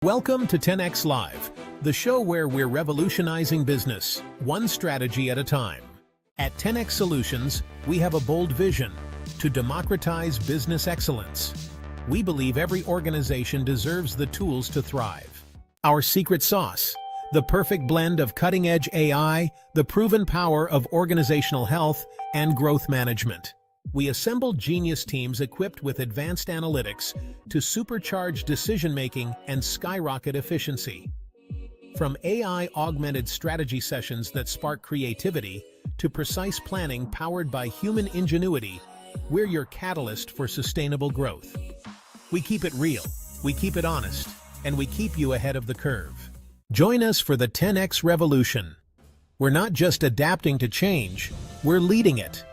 Welcome to 10X Live, the show where we're revolutionizing business, one strategy at a time. At 10X Solutions, we have a bold vision to democratize business excellence. We believe every organization deserves the tools to thrive. Our secret sauce, the perfect blend of cutting-edge AI, the proven power of organizational health, and growth management. We assembled genius teams equipped with advanced analytics to supercharge decision-making and skyrocket efficiency. From AI-augmented strategy sessions that spark creativity to precise planning powered by human ingenuity, we're your catalyst for sustainable growth. We keep it real, we keep it honest, and we keep you ahead of the curve. Join us for the 10X revolution. We're not just adapting to change, we're leading it.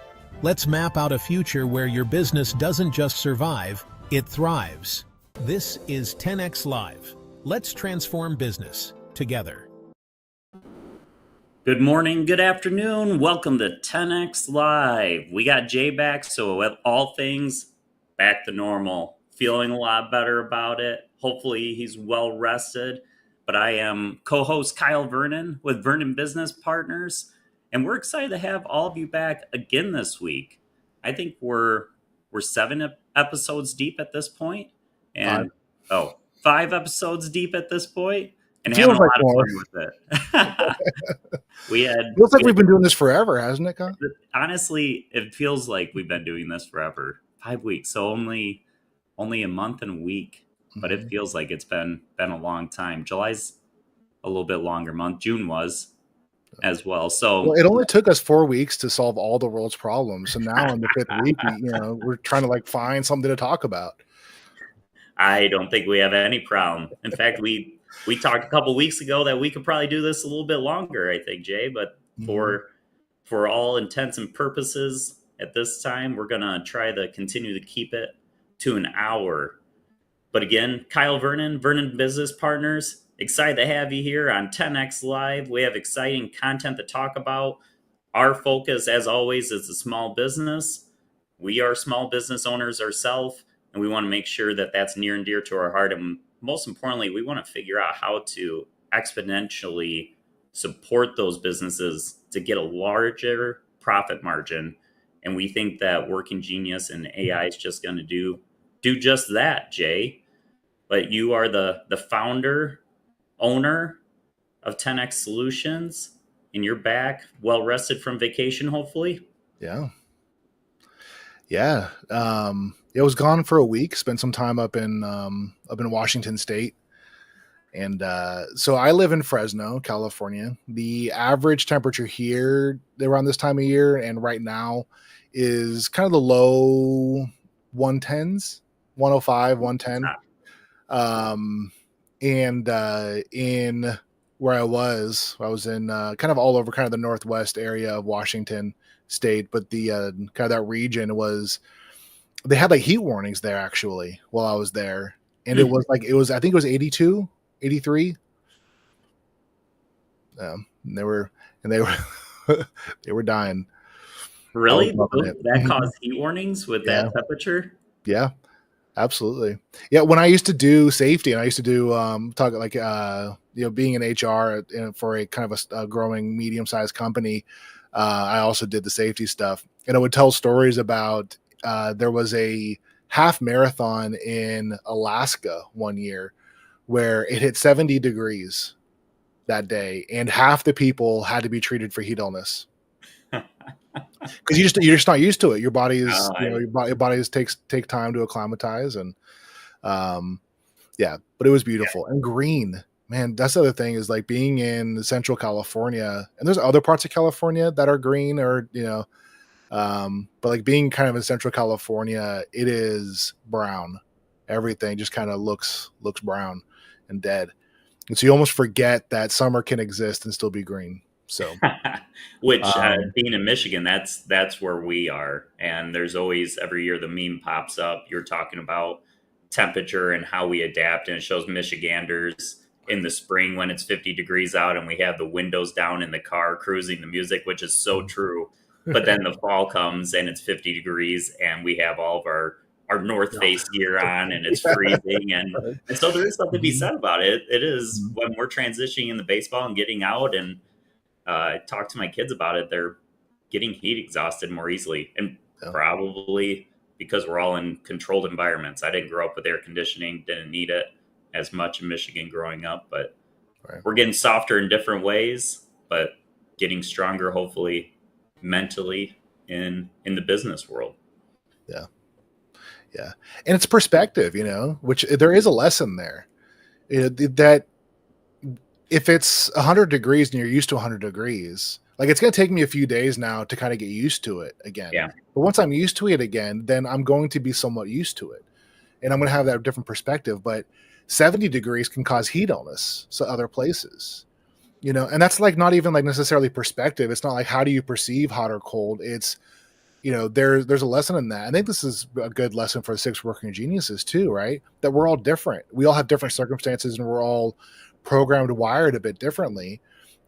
Let's map out a future where your business doesn't just survive, it thrives. This is 10X Live. Let's transform business together. Good morning, good afternoon. Welcome to 10X Live. We got Jay back, so with all things back to normal. Feeling a lot better about it. Hopefully he's well rested. But I am co-host Kyle Vernon with Vernon Business Partners. And we're excited to have all of you back again this week. I think we're 7 episodes deep at this point, and 5 episodes deep at this point, and having a lot of fun with it. Feels like we've been doing this forever, hasn't it, Kyle? Honestly, it feels like we've been doing this forever. 5 weeks, so only a month and a week, but it feels like it's been a long time. July's a little bit longer month. June was as well. So it only took us 4 weeks to solve all the world's problems. So now in the 5th week, we're trying to find something to talk about. I don't think we have any problem. In fact, we talked a couple weeks ago that we could probably do this a little bit longer, I think, Jay, but for all intents and purposes at this time, we're going to try to continue to keep it to an hour. But again, Kyle Vernon, Vernon Business Partners, excited to have you here on 10X Live. We have exciting content to talk about. Our focus, as always, is the small business. We are small business owners ourselves, and we want to make sure that that's near and dear to our heart. And most importantly, we want to figure out how to exponentially support those businesses to get a larger profit margin. And we think that Working Genius and AI is just going to do just that, Jay. But you are the founder, owner of 10X Solutions, and you're back, well rested from vacation, hopefully. Yeah. I was gone for a week. Spent some time up in Washington State, and so I live in Fresno, California. The average temperature here around this time of year, and right now, is kind of the low 110s, 105, 110. And in where I was in kind of all over kind of the northwest area of Washington State, but the kind of that region they had heat warnings there actually while I was there, and it was I think it was 82, 83. And they were they were dying. Really? That caused heat warnings with that temperature? Yeah. Absolutely. Yeah. When I used to do safety, and I used to do being in HR for a kind of a growing medium-sized company, I also did the safety stuff, and I would tell stories about there was a half marathon in Alaska one year where it hit 70 degrees that day, and half the people had to be treated for heat illness. Because you're just not used to it. Your body is your body take time to acclimatize, and but it was beautiful and green. Man, that's the other thing is being in Central California, and there's other parts of California that are green, or but being kind of in Central California, it is brown. Everything just kind of looks brown and dead, and so you almost forget that summer can exist and still be green. So, which being in Michigan, that's where we are. And there's always, every year the meme pops up. You're talking about temperature and how we adapt. And it shows Michiganders in the spring when it's 50 degrees out and we have the windows down in the car cruising the music, which is so true. But then the fall comes and it's 50 degrees and we have all of our our North Face gear on and it's freezing. And so there is something to be said about it. It is when we're transitioning in the baseball and getting out, and I talk to my kids about it, they're getting heat exhausted more easily. And probably because we're all in controlled environments. I didn't grow up with air conditioning, didn't need it as much in Michigan growing up, but we're getting softer in different ways, but getting stronger, hopefully, mentally in the business world. Yeah. Yeah. And it's perspective, which there is a lesson there. That if it's 100 degrees and you're used to 100 degrees, like it's going to take me a few days now to kind of get used to it again. Yeah. But once I'm used to it again, then I'm going to be somewhat used to it. And I'm going to have that different perspective. But 70 degrees can cause heat illness to other places, and that's like not even like necessarily perspective. It's not like how do you perceive hot or cold. It's, there's a lesson in that. I think this is a good lesson for the 6 working geniuses too, right? That we're all different. We all have different circumstances and we're all programmed, wired a bit differently.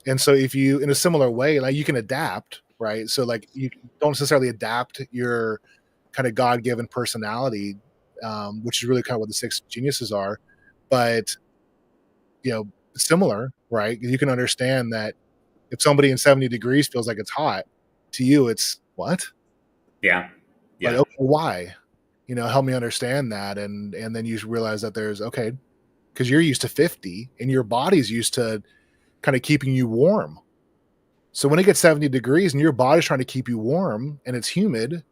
And so if you, in a similar way, like you can adapt, right? So like you don't necessarily adapt your kind of God-given personality, which is really kind of what the 6 geniuses are, but similar, right? You can understand that if somebody in 70 degrees feels like it's hot, to you, it's what? Yeah. Like, okay, why? Help me understand that. And then you realize that there's, okay, because you're used to 50 and your body's used to kind of keeping you warm. So when it gets 70 degrees and your body's trying to keep you warm and it's humid,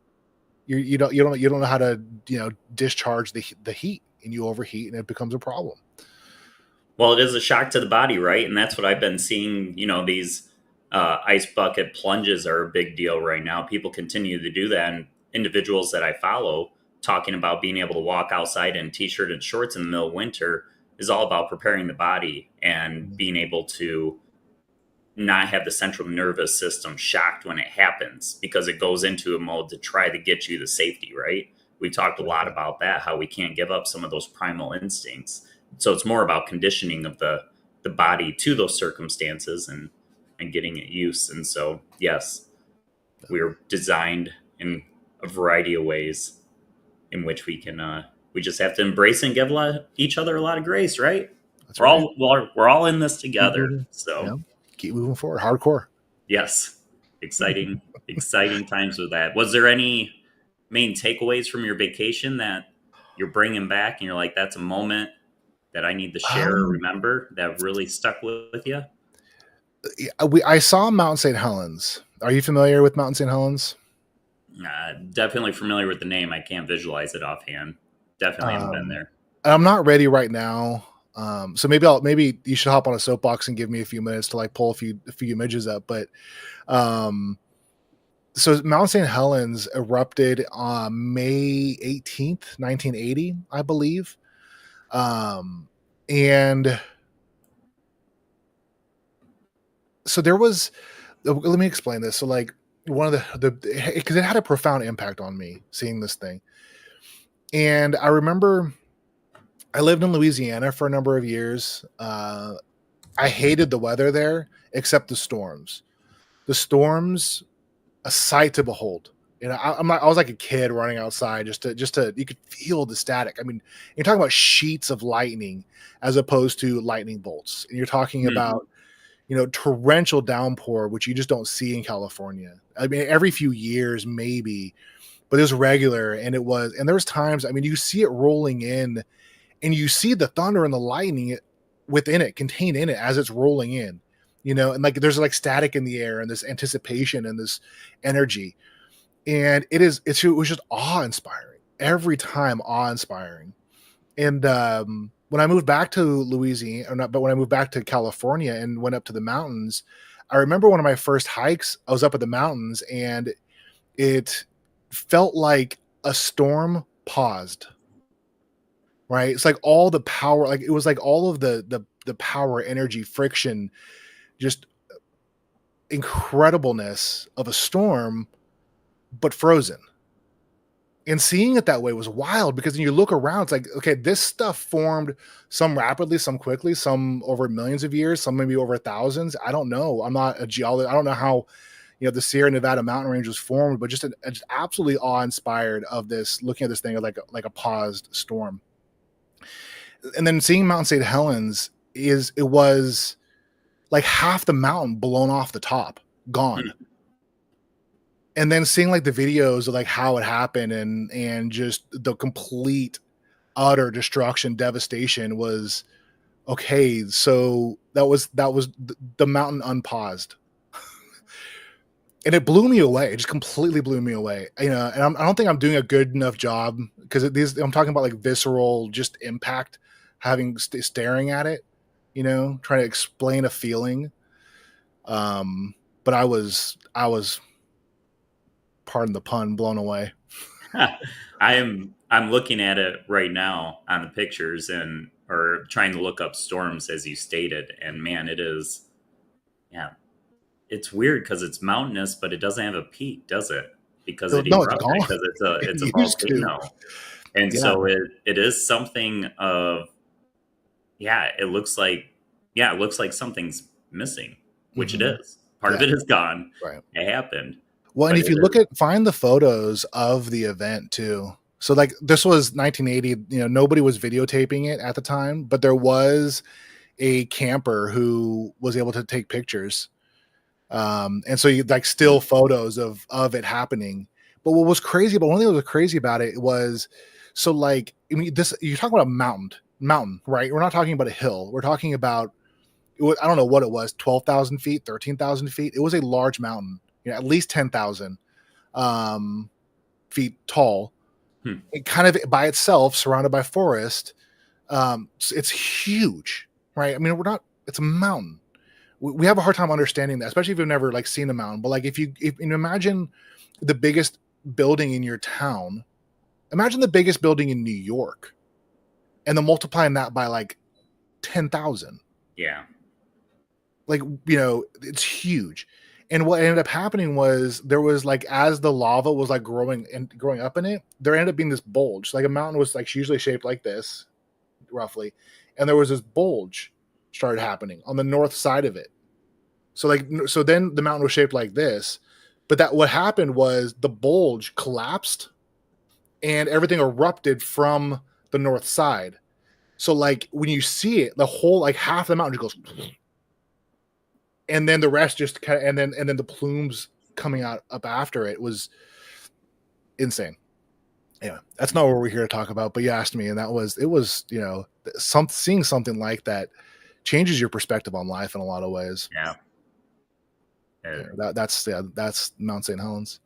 you don't know how to, discharge the heat, and you overheat and it becomes a problem. Well, it is a shock to the body, right? And that's what I've been seeing. These ice bucket plunges are a big deal right now. People continue to do that. And individuals that I follow talking about being able to walk outside in t-shirt and shorts in the middle of winter is all about preparing the body and being able to not have the central nervous system shocked when it happens, because it goes into a mode to try to get you to safety, right? We talked a lot about that, how we can't give up some of those primal instincts. So it's more about conditioning of the body to those circumstances and getting it used. And so, yes, we're designed in a variety of ways in which we can, we just have to embrace and give each other a lot of grace, right? That's we're right. we're all in this together. So keep moving forward. Hardcore. Yes. Exciting times with that. Was there any main takeaways from your vacation that you're bringing back and you're like, that's a moment that I need to share or remember that really stuck with you? I saw Mount St. Helens. Are you familiar with Mount St. Helens? Definitely familiar with the name. I can't visualize it offhand. Definitely haven't been there. I'm not ready right now. So maybe you should hop on a soapbox and give me a few minutes to like pull a few images up. But so Mount St. Helens erupted on May 18th, 1980, I believe. And so there was, let me explain this. So like one of because it had a profound impact on me seeing this thing. And I remember I lived in Louisiana for a number of years. I hated the weather there, except the storms. The storms, a sight to behold. I was like a kid running outside just to you could feel the static. I mean, you're talking about sheets of lightning as opposed to lightning bolts. And you're talking about, torrential downpour, which you just don't see in California. I mean, every few years, maybe, but it was regular. And there was times, I mean, you see it rolling in and you see the thunder and the lightning within it, contained in it as it's rolling in, and like, there's like static in the air and this anticipation and this energy. And it was just awe-inspiring every time, awe-inspiring. And when I moved back to Louisiana, but when I moved back to California and went up to the mountains, I remember one of my first hikes, I was up at the mountains and it felt like a storm paused, right? It's like all the power, like it was like all of the power, energy, friction, just incredibleness of a storm, but frozen. And seeing it that way was wild, because when you look around, it's like, okay, this stuff formed, some rapidly, some quickly, some over millions of years, some maybe over thousands. I don't know. I'm not a geologist. I don't know how, the Sierra Nevada mountain range was formed, but just absolutely awe-inspired of this, looking at this thing like a paused storm. And then seeing Mount St. Helens it was like half the mountain blown off the top, gone. And then seeing like the videos of like how it happened and just the complete utter destruction, devastation was okay. So that was the mountain unpaused. And it blew me away. It just completely blew me away. And I don't think I'm doing a good enough job, because I'm talking about like visceral, just impact, staring at it, trying to explain a feeling. But I was, pardon the pun, blown away. I'm looking at it right now on the pictures or trying to look up storms as you stated, and man, it is, yeah. It's weird because it's mountainous, but it doesn't have a peak, does it? Because it erupted, because it's a volcano. And so it is something of, it looks like something's missing, which it is. Part of it is gone. Right. It happened. Well, and if you find the photos of the event too. So like this was 1980, nobody was videotaping it at the time, but there was a camper who was able to take pictures. And so you like still photos of it happening. But what was crazy about, one thing that was crazy about it was, so like, I mean, you're talking about a mountain, right? We're not talking about a hill. We're talking about, I don't know what it was, 12,000 feet, 13,000 feet. It was a large mountain, at least 10,000 feet tall. It kind of by itself, surrounded by forest. It's huge, right? I mean, it's a mountain. We have a hard time understanding that, especially if you've never like seen a mountain. But like if you imagine the biggest building in your town, imagine the biggest building in New York, and then multiplying that by like 10,000. Yeah. Like, it's huge. And what ended up happening was there was like, as the lava was like growing up in it, there ended up being this bulge. Like a mountain was like usually shaped like this, roughly. And there was this bulge started happening on the north side of it. So then the mountain was shaped like this, but what happened was the bulge collapsed and everything erupted from the north side. So like when you see it, the whole, like half the mountain just goes, and then the rest just kind of, and then the plumes coming up after it was insane. Yeah, that's not what we're here to talk about, but you asked me, and it was, seeing something like that changes your perspective on life in a lot of ways. Yeah. That's Mount St. Helens.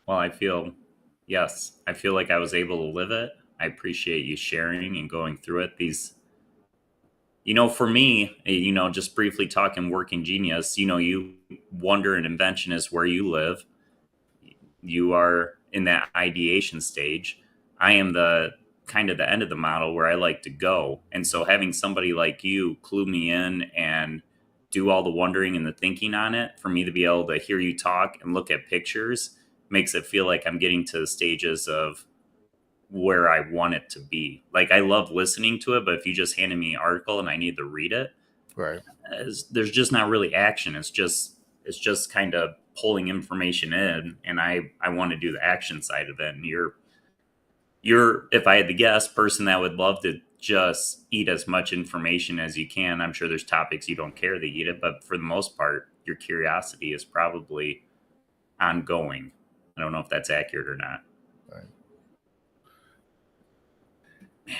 Well, I feel like I was able to live it. I appreciate you sharing and going through it. These, for me, just briefly talking working genius, you wonder and invention is where you live. You are in that ideation stage. I am the kind of the end of the model where I like to go. And so having somebody like you clue me in and do all the wondering and the thinking on it, for me to be able to hear you talk and look at pictures, makes it feel like I'm getting to the stages of where I want it to be. Like, I love listening to it, but if you just handed me an article and I need to read it, right, there's just not really action. It's just kind of pulling information in, and I want to do the action side of it. And you're, if I had to guess, person that would love to just eat as much information as you can. I'm sure there's topics you don't care to eat it, but for the most part, your curiosity is probably ongoing. I don't know if that's accurate or not. Right. Man,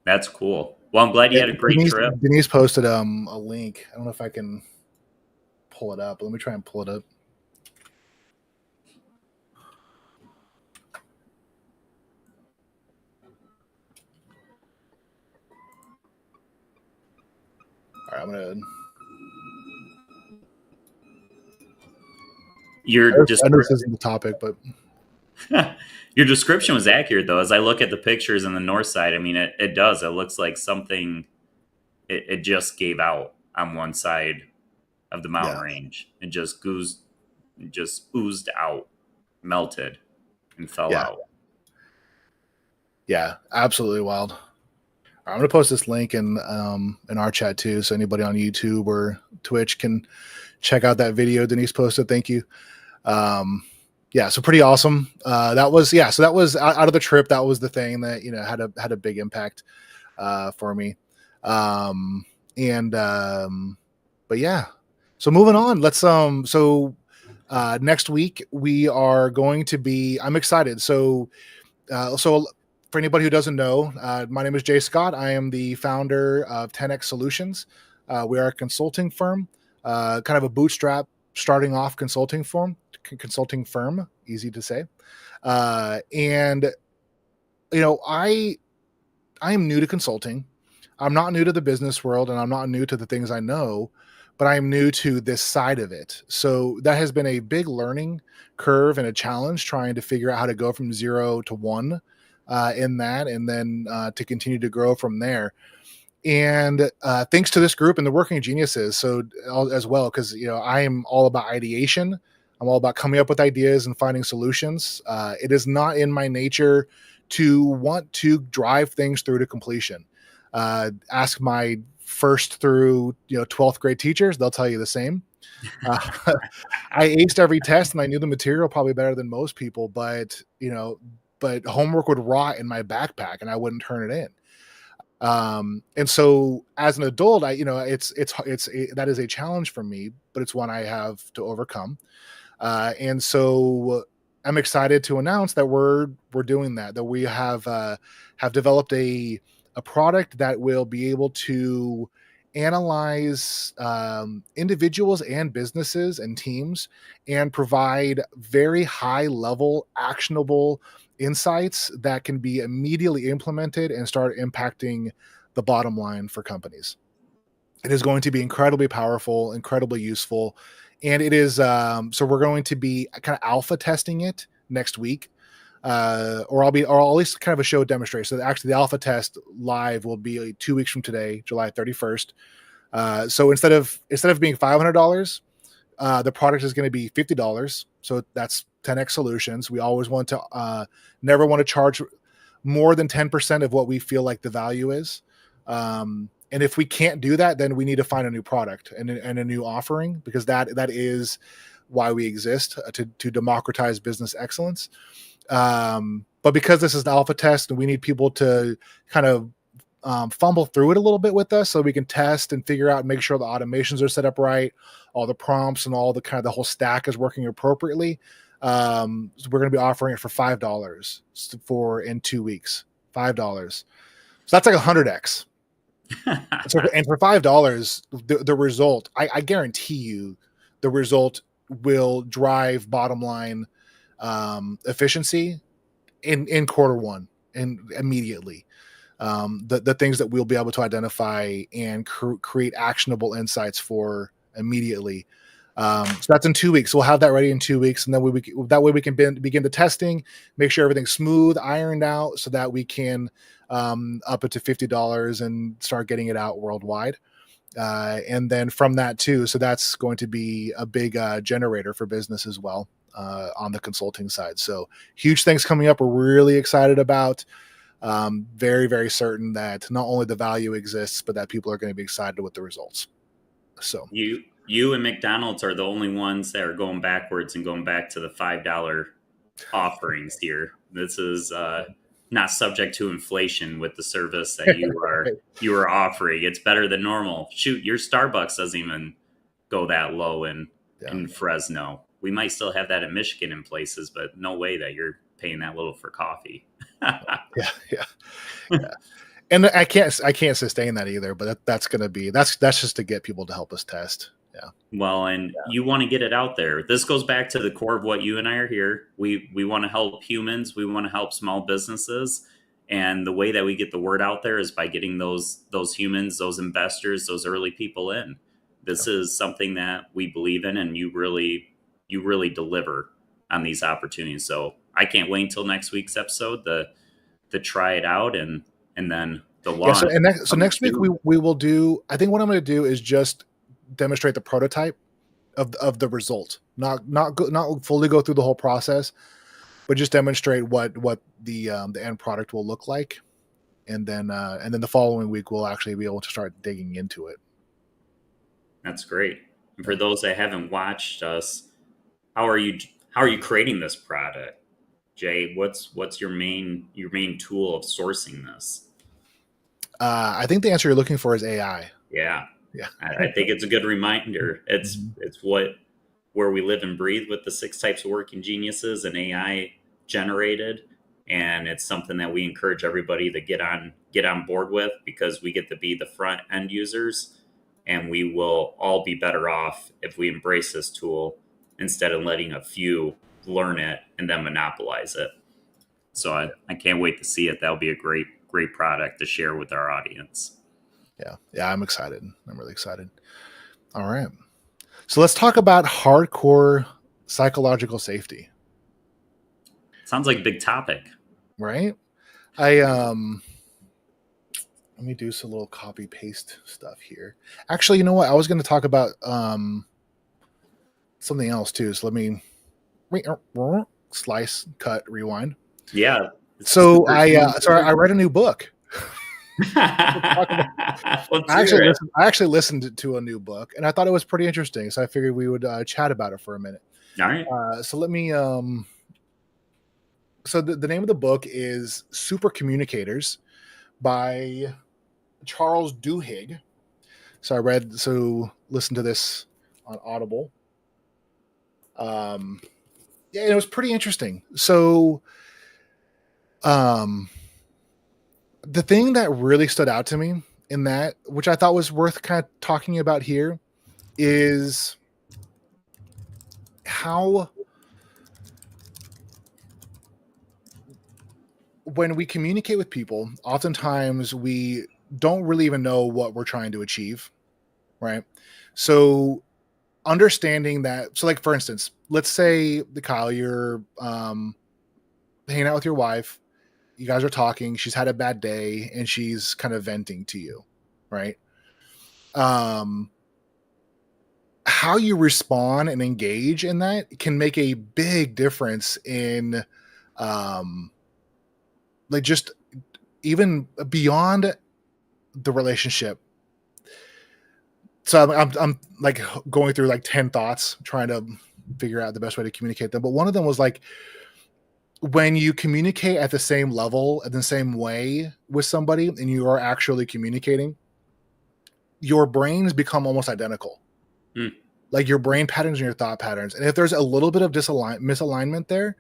that's cool. Well, I'm glad you had a great trip. Denise posted a link. I don't know if I can pull it up. Let me try and pull it up. All right, I'm gonna. I know this isn't the topic, but your description was accurate, though. As I look at the pictures on the north side, I mean, it does. It looks like something. It just gave out on one side of the mountain range. It just oozed out, melted, and fell out. Yeah, absolutely wild. All I'm going to post this link in our chat too, so anybody on YouTube or Twitch can check out that video Denise posted. Thank you. Yeah, so pretty awesome. That was so that was out of the trip. That was the thing that had a big impact for me. But yeah. So moving on, let's next week we are going to be. I'm excited. So for anybody who doesn't know, my name is Jay Scott. I am the founder of 10X Solutions. We are a consulting firm, kind of a bootstrap starting off consulting firm, easy to say. And I am new to consulting. I'm not new to the business world, and I'm not new to the things I know, but I'm new to this side of it. So that has been a big learning curve and a challenge, trying to figure out how to go from 0 to 1 in that, and then to continue to grow from there. And thanks to this group and the Working Geniuses, so as well, because I am all about ideation. I'm all about coming up with ideas and finding solutions. It is not in my nature to want to drive things through to completion. Ask my first through 12th grade teachers; they'll tell you the same. I aced every test and I knew the material probably better than most people, but homework would rot in my backpack and I wouldn't turn it in. And so as an adult, that is a challenge for me, but it's one I have to overcome. And so I'm excited to announce that we're doing that we have developed a product that will be able to analyze individuals and businesses and teams and provide very high level actionable insights that can be immediately implemented and start impacting the bottom line for companies. It is going to be incredibly powerful, incredibly useful. And it is, so we're going to be kind of alpha testing it next week. Or at least kind of a show demonstration. So actually the alpha test live will be 2 weeks from today, July 31st. So instead of being $500, the product is going to be $50. So that's 10X Solutions. We always want to, never want to charge more than 10% of what we feel like the value is. And if we can't do that, then we need to find a new product and a new offering, because that is why we exist, to democratize business excellence. But because this is an alpha test and we need people to kind of fumble through it a little bit with us so we can test and figure out and make sure the automations are set up right, all the prompts and all the kind of the whole stack is working appropriately. So we're going to be offering it for $5 in 2 weeks. $5. So that's like 100x. And for $5, the result, I guarantee you, the result will drive bottom line efficiency in quarter one and immediately. The things that we'll be able to identify and create actionable insights for immediately. So that's in 2 weeks. We'll have that ready in 2 weeks, and then that way we can begin the testing, make sure everything's smooth, ironed out, so that we can up it to $50 and start getting it out worldwide. And then from that too, so that's going to be a big generator for business as well on the consulting side. So huge things coming up. We're really excited about. Very, very certain that not only the value exists, but that people are going to be excited with the results. So you and McDonald's are the only ones that are going backwards and going back to the $5 offerings here. This is not subject to inflation with the service that you are offering. It's better than normal. Shoot, your Starbucks doesn't even go that low in Fresno. We might still have that in Michigan in places, but no way that you're paying that little for coffee. Yeah. And I can't sustain that either, but that's just to get people to help us test. Yeah. Well, and you want to get it out there. This goes back to the core of what you and I are here. We want to help humans. We want to help small businesses. And the way that we get the word out there is by getting those humans, those investors, those early people in. This is something that we believe in, and you really deliver on these opportunities. So I can't wait until next week's episode to try it out and then the launch. So next week we will do. I think what I'm going to do is just demonstrate the prototype of the result, not fully go through the whole process, but just demonstrate what the end product will look like. and then the following week we'll actually be able to start digging into it. That's great. And for those that haven't watched us, how are you creating this product, Jay? What's your main tool of sourcing this? I think the answer you're looking for is AI. Yeah. Yeah. I think it's a good reminder. It's where we live and breathe with the 6 types of working geniuses and AI generated. And it's something that we encourage everybody to get on board with, because we get to be the front end users, and we will all be better off if we embrace this tool instead of letting a few learn it and then monopolize it. So I can't wait to see it. That'll be a great product to share with our audience. Yeah, I'm excited. I'm really excited. All right. So let's talk about hardcore psychological safety. Sounds like a big topic. Right? Let me do some little copy paste stuff here. Actually, you know what? I was going to talk about something else too. So let me slice, cut, rewind. Yeah. So I read a new book. I actually listened to a new book, and I thought it was pretty interesting. So I figured we would chat about it for a minute. All right. So let me. So the name of the book is Super Communicators by Charles Duhigg. So listen to this on Audible. Yeah, and it was pretty interesting. So, the thing that really stood out to me in that, which I thought was worth kind of talking about here, is how when we communicate with people, oftentimes we don't really even know what we're trying to achieve, right? So understanding that, so like for instance, let's say Kyle, you're hanging out with your wife, you guys are talking, she's had a bad day and she's kind of venting to you, right? How you respond and engage in that can make a big difference in like just even beyond the relationship. So I'm like going through like 10 thoughts, trying to figure out the best way to communicate them. But one of them was like, when you communicate at the same level, at the same way with somebody, and you are actually communicating, your brains become almost identical. Like your brain patterns and your thought patterns. And if there's a little bit of misalignment there,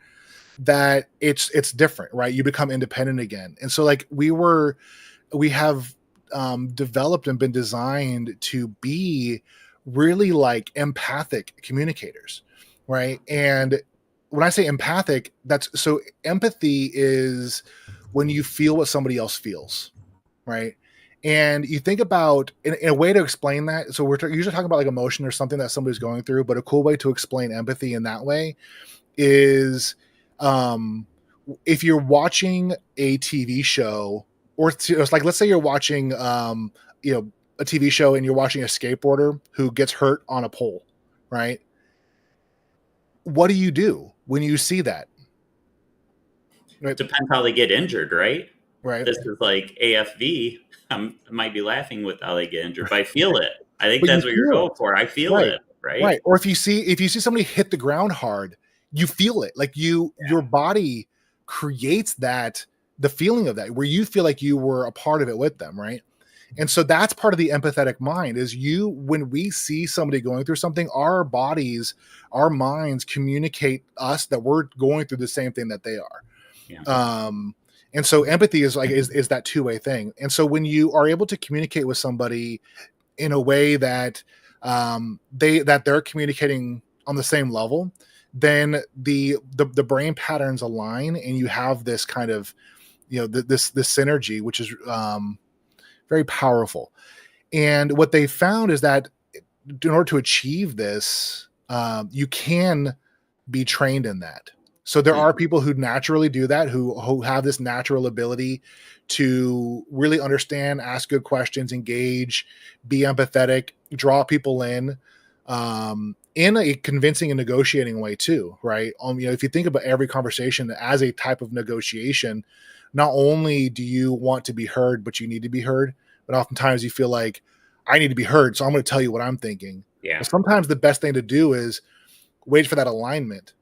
that it's different, right? You become independent again. And so like we have developed and been designed to be really like empathic communicators, right? And when I say empathic, so empathy is when you feel what somebody else feels, right? And you think about in a way to explain that. So we're usually talking about like emotion or something that somebody's going through, but a cool way to explain empathy in that way is if you're watching a TV show, or it's like, let's say you're watching, a TV show and you're watching a skateboarder who gets hurt on a pole, right? What do you do when you see that? Right. Depends how they get injured, right? Right. This is like AFV. I might be laughing with how they get injured, but I feel it. I think But that's what you're going for. I feel it, right? Right. Or if you see somebody hit the ground hard, you feel it. Like your body creates the feeling of that, where you feel like you were a part of it with them, right? And so that's part of the empathetic mind is when we see somebody going through something, our bodies, our minds communicate us that we're going through the same thing that they are. Yeah. And so empathy is that two-way thing. And so when you are able to communicate with somebody in a way that they're communicating on the same level, then the brain patterns align, and you have this kind of, this synergy, which is very powerful. And what they found is that in order to achieve this, you can be trained in that. So there are people who naturally do that, who have this natural ability to really understand, ask good questions, engage, be empathetic, draw people in a convincing and negotiating way too, right? If you think about every conversation as a type of negotiation, not only do you want to be heard, but you need to be heard. But oftentimes you feel like I need to be heard, so I'm going to tell you what I'm thinking. Yeah. Well, sometimes the best thing to do is wait for that alignment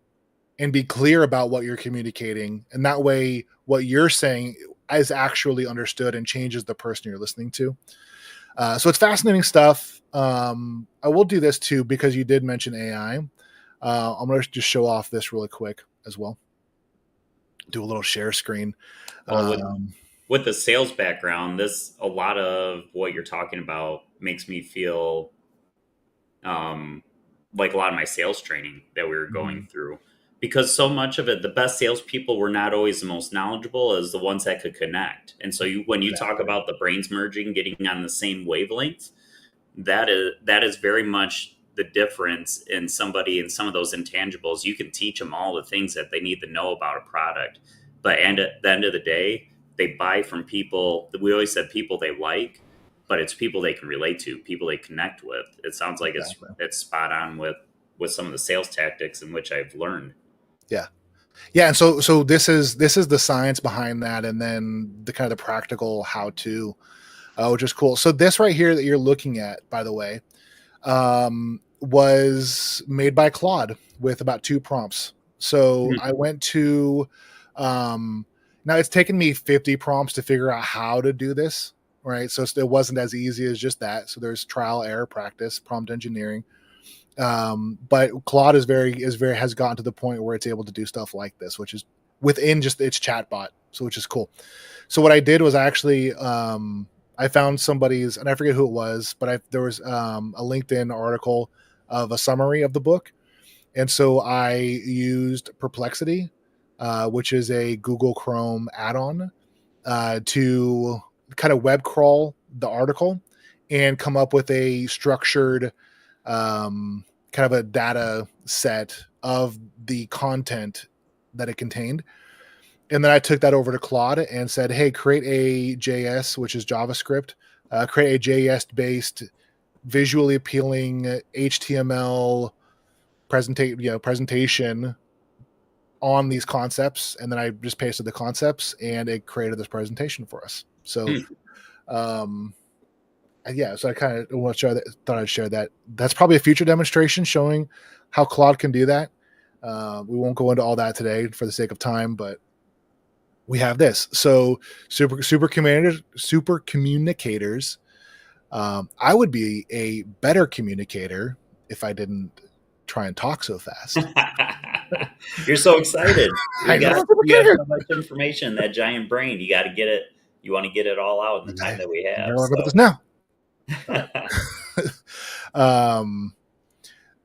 and be clear about what you're communicating. And that way, what you're saying is actually understood and changes the person you're listening to. So it's fascinating stuff. I will do this too, because you did mention AI. I'm going to just show off this really quick as well. Do a little share screen. Well, with the sales background, a lot of what you're talking about makes me feel like a lot of my sales training that we were going through, because so much of it, the best salespeople were not always the most knowledgeable as the ones that could connect. And so when you talk about the brains merging, getting on the same wavelength, that is very much the difference in somebody in some of those intangibles. You can teach them all the things that they need to know about a product, but at the end of the day, they buy from people. We always said people they like, but it's people they can relate to, people they connect with. It sounds like it's spot on with some of the sales tactics in which I've learned. Yeah. And so this is the science behind that. And then the kind of the practical how to, which is cool. So this right here that you're looking at, by the way, was made by Claude with about 2 prompts. So I went to, now it's taken me 50 prompts to figure out how to do this. Right. So it wasn't as easy as just that. So there's trial, error, practice, prompt engineering. But Claude has gotten to the point where it's able to do stuff like this, which is within just its chatbot. So which is cool. So what I did was I actually, I found somebody's, and I forget who it was, but there was a LinkedIn article of a summary of the book. And so I used Perplexity, which is a Google Chrome add-on, to kind of web crawl the article and come up with a structured kind of a data set of the content that it contained. And then I took that over to Claude and said, hey, create a JS, which is JavaScript, create a JS-based, visually appealing HTML presentation on these concepts. And then I just pasted the concepts and it created this presentation for us. So, so I kind of want to show that. Thought I'd share that. That's probably a future demonstration showing how Claude can do that. We won't go into all that today for the sake of time, but we have this. So super communicators. I would be a better communicator if I didn't try and talk so fast. You're so excited. You got so much information, that giant brain. You got to get it. You want to get it all out in the time that we have. We're about this now.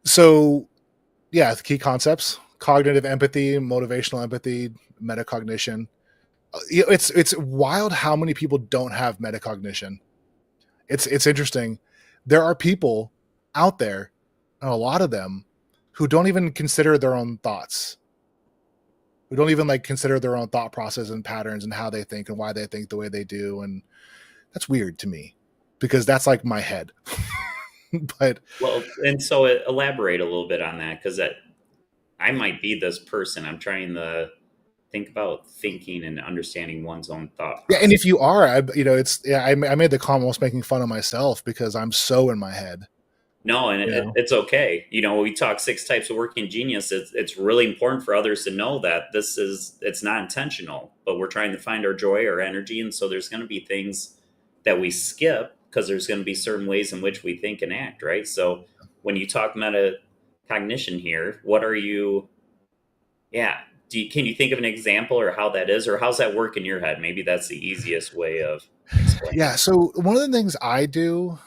So yeah, the key concepts: cognitive empathy, motivational empathy, metacognition. It's wild how many people don't have metacognition. It's interesting. There are people out there, and a lot of them, who don't even consider their own thoughts, who don't even consider their own thought process and patterns and how they think and why they think the way they do. And that's weird to me, because that's like my head. But and so elaborate a little bit on that, because I might be this person. I'm trying to think about thinking and understanding one's own thought process. Yeah, and if you are, I made the comment almost making fun of myself because I'm so in my head. No, and it's okay. We talk 6 types of working genius. It's really important for others to know that it's not intentional, but we're trying to find our joy, our energy. And so there's going to be things that we skip because there's going to be certain ways in which we think and act, right? So when you talk metacognition here, what are you, can you think of an example or how that is, or how's that work in your head? Maybe that's the easiest way of explaining. Yeah. So one of the things I do,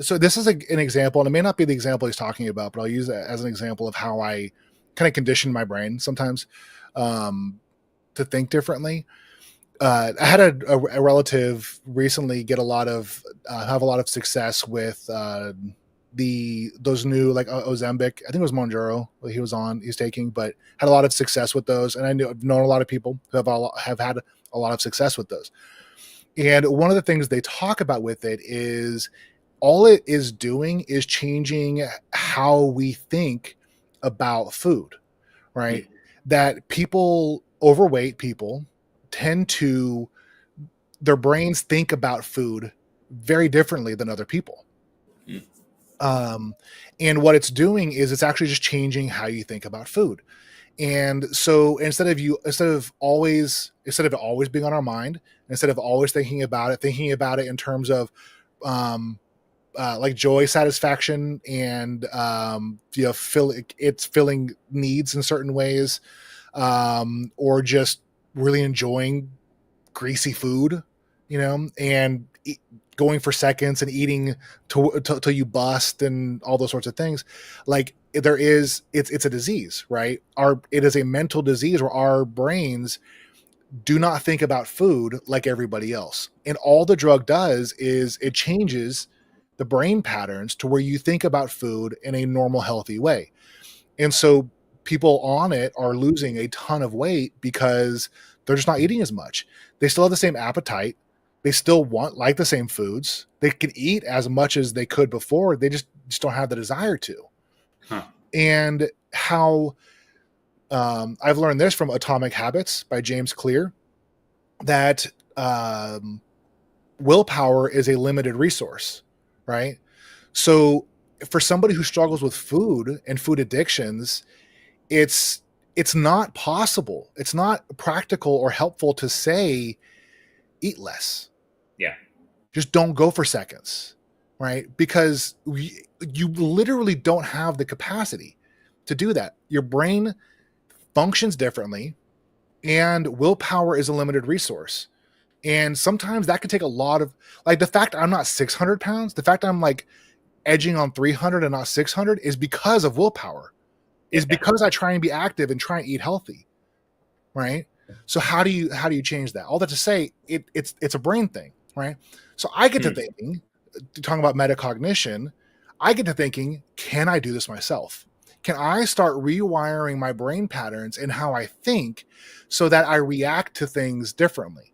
so this is an example, and it may not be the example he's talking about, but I'll use it as an example of how I kind of condition my brain sometimes to think differently. I had a relative recently have a lot of success with those new Ozempic. I think it was Monjaro he's taking, but had a lot of success with those. And I've known a lot of people who have had a lot of success with those. And one of the things they talk about with it is all it is doing is changing how we think about food, right? Mm-hmm. That overweight people tend to, their brains think about food very differently than other people. And what it's doing is it's actually just changing how you think about food. And so instead of it always being on our mind, instead of always thinking about it in terms of like joy, satisfaction, and filling needs in certain ways, or just really enjoying greasy food, and going for seconds and eating till you bust and all those sorts of things. Like it's a disease, right? It is a mental disease where our brains do not think about food like everybody else. And all the drug does is it changes the brain patterns to where you think about food in a normal, healthy way. And so people on it are losing a ton of weight because they're just not eating as much. They still have the same appetite. They still like the same foods. They could eat as much as they could before. They just don't have the desire to. Huh. And how I've learned this from Atomic Habits by James Clear, that willpower is a limited resource, right? So for somebody who struggles with food and food addictions, it's not possible. It's not practical or helpful to say, eat less. Yeah. Just don't go for seconds, right? Because you literally don't have the capacity to do that. Your brain functions differently, and willpower is a limited resource. And sometimes that could take a lot of, like, the fact I'm not 600 pounds, the fact I'm like edging on 300 and not 600 is because of willpower, is because I try and be active and try and eat healthy, right? So how do you change that? All that to say, it's a brain thing, right? So I get to thinking, talking about metacognition, I get to thinking, can I do this myself? Can I start rewiring my brain patterns and how I think so that I react to things differently?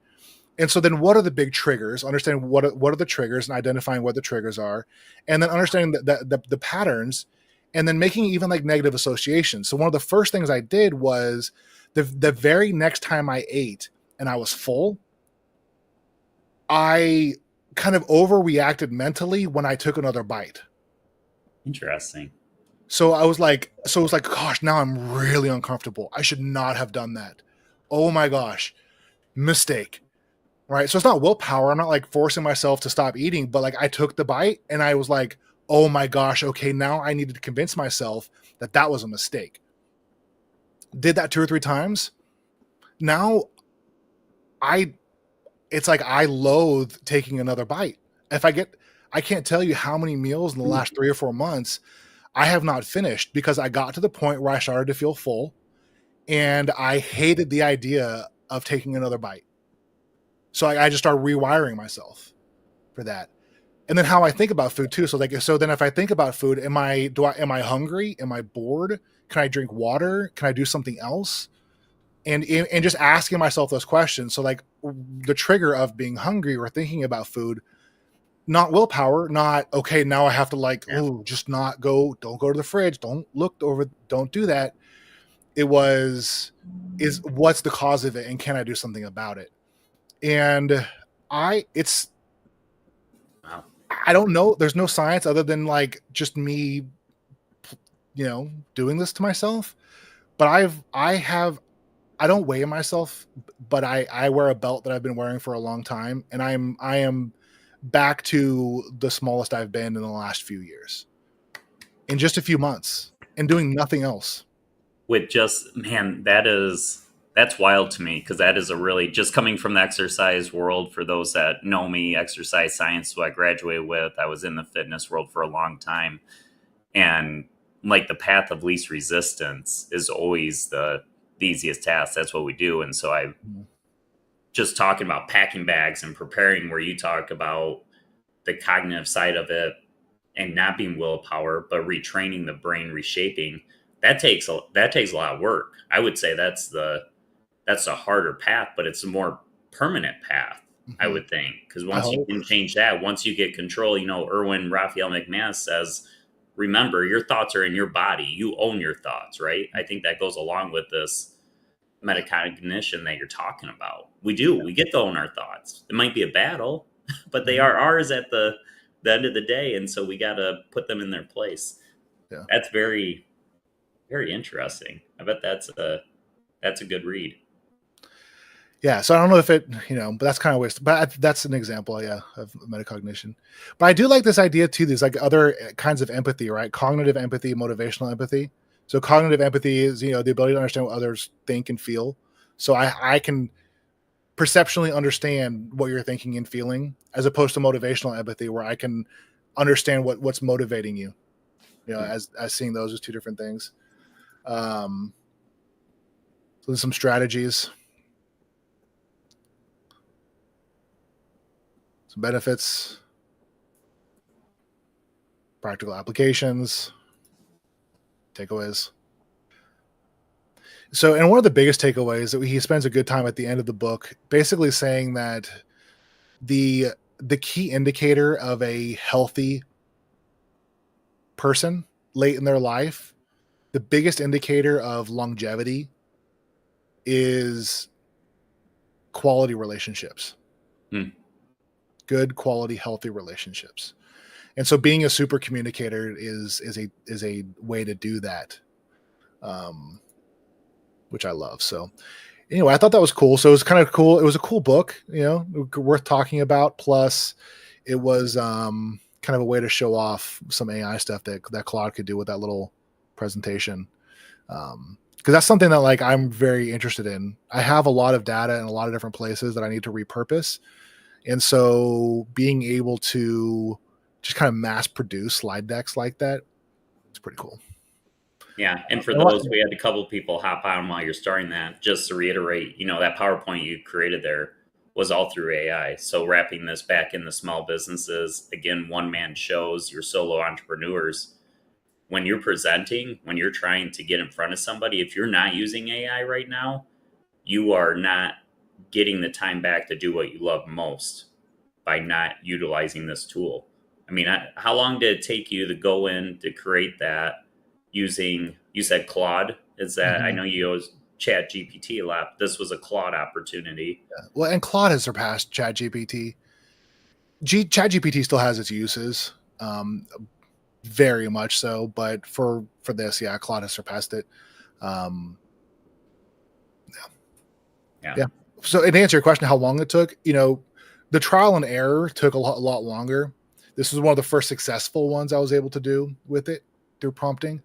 And so then what are the big triggers? Understanding what are the triggers and identifying what the triggers are, and then understanding the patterns, and then making even like negative associations. So one of the first things I did was the very next time I ate and I was full, I kind of overreacted mentally when I took another bite. Interesting. So it was like, gosh, now I'm really uncomfortable. I should not have done that. Oh my gosh, mistake. Right. So it's not willpower. I'm not like forcing myself to stop eating, but like I took the bite and I was like, oh my gosh, okay, now I needed to convince myself that was a mistake. Did that 2 or 3 times. Now it's like I loathe taking another bite. I can't tell you how many meals in the last 3 or 4 months I have not finished because I got to the point where I started to feel full and I hated the idea of taking another bite. So I just started rewiring myself for that. And then how I think about food too. So then if I think about food, am I hungry? Am I bored? Can I drink water? Can I do something else? And just asking myself those questions. So like the trigger of being hungry or thinking about food, not willpower, not, okay, now I have to just don't go to the fridge. Don't look over, don't do that. It is what's the cause of it? And can I do something about it? And I don't know. There's no science other than like just me, doing this to myself. But I don't weigh myself, but I wear a belt that I've been wearing for a long time. And I am back to the smallest I've been in the last few years in just a few months and doing nothing else. With just, man, that's wild to me, because that is a really, just coming from the exercise world, for those that know me, exercise science, who I graduated with, I was in the fitness world for a long time. And like the path of least resistance is always the easiest task. That's what we do. And so I just talking about packing bags and preparing, where you talk about the cognitive side of it and not being willpower, but retraining the brain, reshaping, that takes a lot of work. I would say that's a harder path, but it's a more permanent path, I would think. Because once you can change that, once you get control, Erwin Raphael McManus says, remember, your thoughts are in your body. You own your thoughts, right? I think that goes along with this metacognition that you're talking about. We get to own our thoughts. It might be a battle, but they are ours at the end of the day, and so we got to put them in their place. Yeah. That's very, very interesting. I bet that's a good read. Yeah, so I don't know if it, but that's kind of waste. But that's an example, yeah, of metacognition. But I do like this idea too. There's like other kinds of empathy, right? Cognitive empathy, motivational empathy. So cognitive empathy is, the ability to understand what others think and feel. So I can perceptually understand what you're thinking and feeling, as opposed to motivational empathy, where I can understand what's motivating you. As seeing those as two different things. So there's some strategies. Some benefits, practical applications, takeaways. So, and one of the biggest takeaways that he spends a good time at the end of the book, basically saying that the key indicator of a healthy person late in their life, the biggest indicator of longevity is quality relationships. Good quality, healthy relationships. And so being a super communicator is a way to do that. Which I love. So anyway, I thought that was cool. So it was kind of cool. It was a cool book, worth talking about. Plus it was kind of a way to show off some AI stuff that Claude could do with that little presentation. Because that's something that like I'm very interested in. I have a lot of data in a lot of different places that I need to repurpose. And so being able to just kind of mass produce slide decks like that, it's pretty cool. Yeah. And for those, we had a couple of people hop on while you're starting that, just to reiterate, that PowerPoint you created there was all through AI. So wrapping this back into small businesses, again, one-man shows, your solo entrepreneurs, when you're presenting, when you're trying to get in front of somebody, if you're not using AI right now, you are not getting the time back to do what you love most by not utilizing this tool. I mean, how long did it take you to go in to create that using, you said Claude? Is that, I know you use Chat GPT a lot. This was a Claude opportunity. Yeah. Well, and Claude has surpassed Chat GPT. Chat GPT still has its uses, very much so. But for this, yeah, Claude has surpassed it. Yeah. So to answer your question, how long it took, the trial and error took a lot longer. This was one of the first successful ones I was able to do with it through prompting.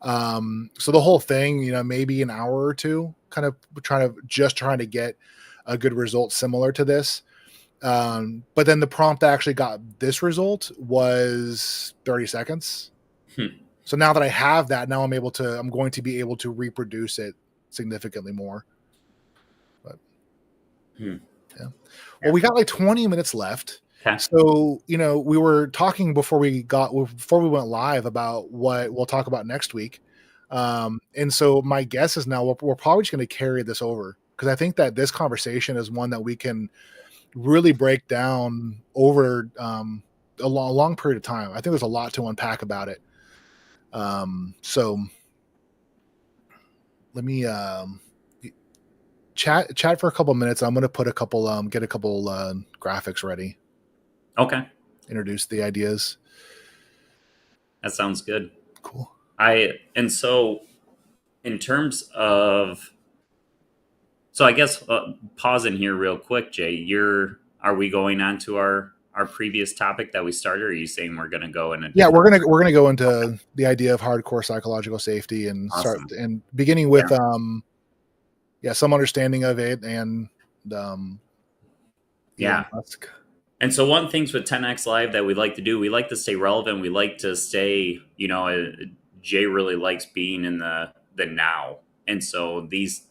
So the whole thing, maybe an hour or two, kind of trying to get a good result similar to this. But then the prompt that actually got this result was 30 seconds. So now that I have that, now I'm going to be able to reproduce it significantly more. But yeah. Well, we got like 20 minutes left. Okay. So, we were talking before we went live about what we'll talk about next week. And so my guess is now we're probably just going to carry this over, because I think that this conversation is one that we can really break down over a long period of time. I think there's a lot to unpack about it. So let me chat for a couple minutes. I'm going to put get a couple graphics ready. Okay. Introduce the ideas. That sounds good. Cool. And so in terms of, so I guess pause in here real quick, Jay, are we going on to our previous topic that we started? Or are you saying we're going to go in we're going to go into the idea of hardcore psychological safety and awesome. start and beginning with some understanding of it and Elon Musk. And so one of the things with 10X Live that we like to do, we like to stay relevant. We like to stay, Jay really likes being in the now. And so these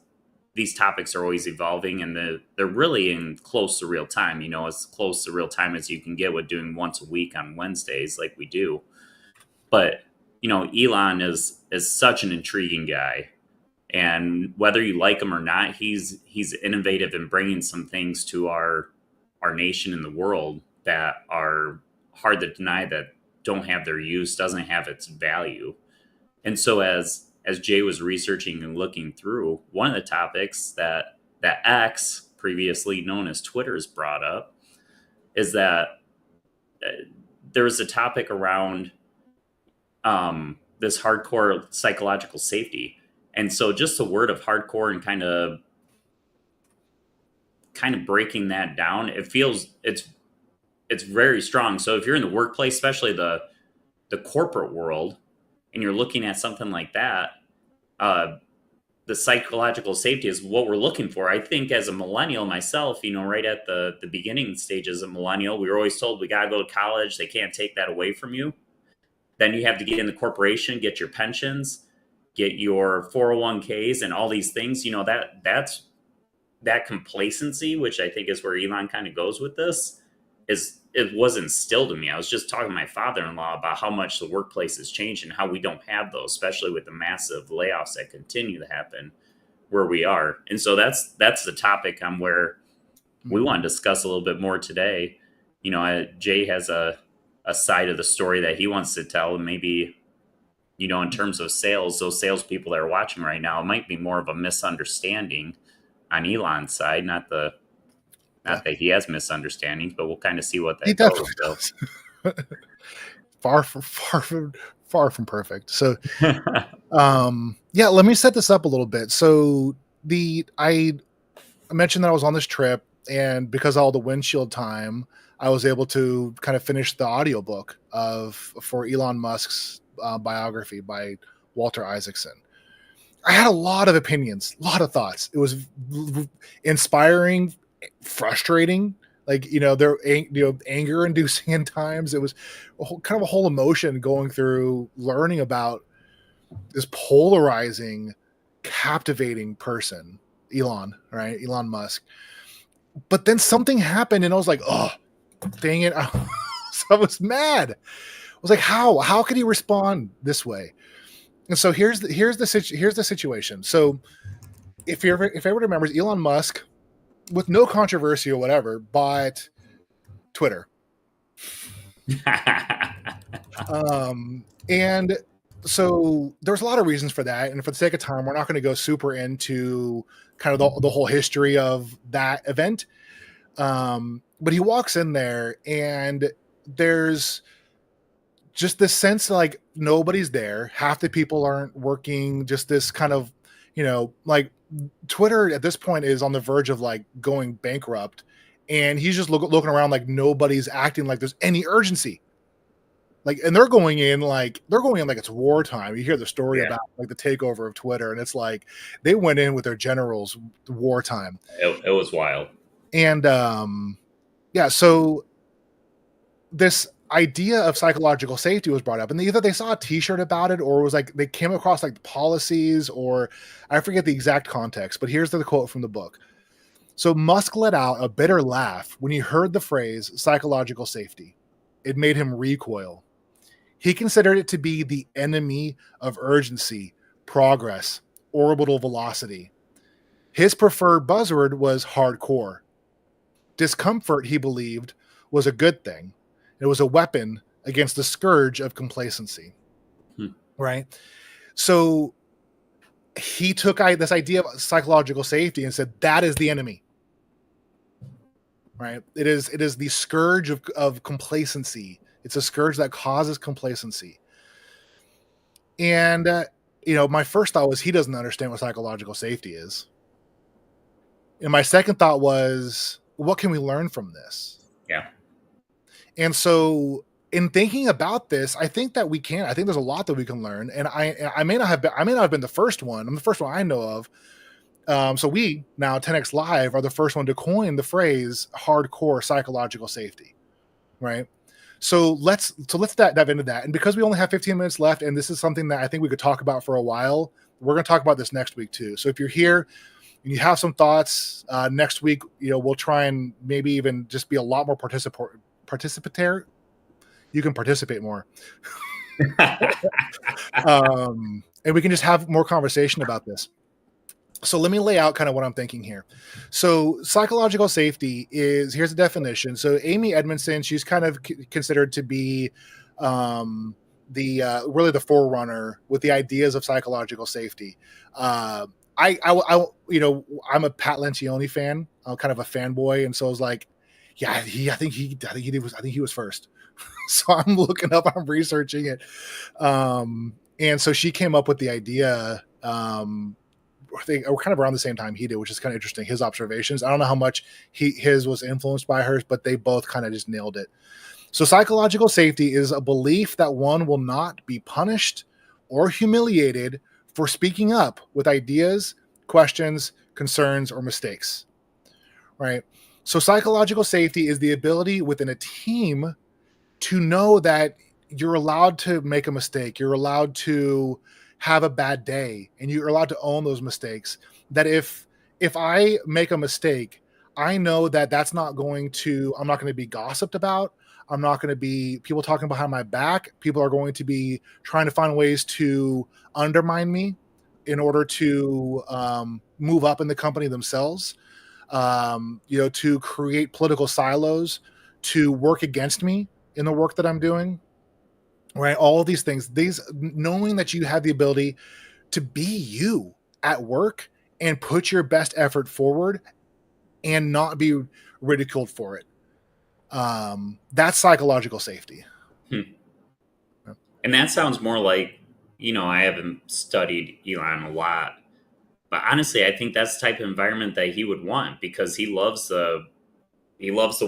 topics are always evolving, and they're really in close to real time, as close to real time as you can get with doing once a week on Wednesdays like we do. But, Elon is such an intriguing guy. And whether you like him or not, he's innovative in bringing some things to our nation and the world that are hard to deny, that don't have their use, doesn't have its value. And so as as Jay was researching and looking through, one of the topics that X, previously known as Twitter, has brought up is that there was a topic around this hardcore psychological safety. And so just the word of hardcore and kind of breaking that down, it feels it's very strong. So if you're in the workplace, especially the corporate world, and you're looking at something like that, the psychological safety is what we're looking for. I think as a millennial myself, right at the beginning stages of millennial, we were always told we got to go to college. They can't take that away from you. Then you have to get in the corporation, get your pensions, get your 401ks and all these things. That's that complacency, which I think is where Elon kind of goes with this, it was instilled in me. I was just talking to my father-in-law about how much the workplace has changed and how we don't have those, especially with the massive layoffs that continue to happen where we are. And so that's the topic on where we want to discuss a little bit more today. Jay has a side of the story that he wants to tell, and maybe, in terms of sales, those salespeople that are watching right now, it might be more of a misunderstanding on Elon's side, not that he has misunderstandings, but we'll kind of see what that goes. Far from perfect. So, let me set this up a little bit. So I mentioned that I was on this trip, and because of all the windshield time, I was able to kind of finish the audiobook for Elon Musk's biography by Walter Isaacson. I had a lot of opinions, a lot of thoughts. It was inspiring, frustrating, they're anger inducing in times. It was kind of a whole emotion going through learning about this polarizing, captivating person, Elon Musk. But then something happened and I was like, oh, dang it. So I was mad. I was like, how could he respond this way? And so here's the situation. So if everyone remembers, Elon Musk, with no controversy or whatever, bought Twitter. And so there's a lot of reasons for that. And for the sake of time, we're not going to go super into kind of the whole history of that event. But he walks in there and there's just this sense like nobody's there. Half the people aren't working. Just this kind of, Twitter at this point is on the verge of going bankrupt, and he's just looking around like nobody's acting like there's any urgency. And they're going in like it's wartime. You hear the story about the takeover of Twitter, and it's like they went in with their generals wartime. It was wild. And so this idea of psychological safety was brought up, and either they saw a t-shirt about it, or it was they came across the policies, or I forget the exact context, but here's the quote from the book. So Musk let out a bitter laugh when he heard the phrase psychological safety. It made him recoil. He considered it to be the enemy of urgency, progress, orbital velocity. His preferred buzzword was hardcore. Discomfort, he believed, was a good thing. It was a weapon against the scourge of complacency. Right? So he took this idea of psychological safety and said, that is the enemy. Right? It is the scourge of complacency. It's a scourge that causes complacency. And, my first thought was he doesn't understand what psychological safety is. And my second thought was, what can we learn from this? Yeah. And so in thinking about this, I think that we can. I think there's a lot that we can learn. And I may not have been the first one. I'm the first one I know of. So we now 10X Live are the first one to coin the phrase hardcore psychological safety. Right. So let's dive into that. And because we only have 15 minutes left, and this is something that I think we could talk about for a while, we're going to talk about this next week too. So if you're here and you have some thoughts, next week, we'll try and maybe even just be a lot more participatory. You can participate more. And we can just have more conversation about this. So let me lay out kind of what I'm thinking here. So psychological safety is, here's the definition. So Amy Edmondson, she's kind of considered to be the really the forerunner with the ideas of psychological safety. I'm a Pat Lencioni fan. I'm kind of a fanboy, and so I was like, yeah, I think he was first. So I'm looking up, I'm researching it, and so she came up with the idea. I think we're kind of around the same time he did, which is kind of interesting. His observations. I don't know how much his was influenced by hers, but they both kind of just nailed it. So psychological safety is a belief that one will not be punished or humiliated for speaking up with ideas, questions, concerns, or mistakes. Right? So psychological safety is the ability within a team to know that you're allowed to make a mistake. You're allowed to have a bad day, and you're allowed to own those mistakes. That if I make a mistake, I know that I'm not going to be gossiped about. I'm not going to be people talking behind my back. People are going to be trying to find ways to undermine me in order to move up in the company themselves, to create political silos, to work against me in the work that I'm doing. Right. All of these things, knowing that you have the ability to be you at work and put your best effort forward and not be ridiculed for it. That's psychological safety. And that sounds more like, I haven't studied Elon a lot, but honestly, I think that's the type of environment that he would want, because he loves the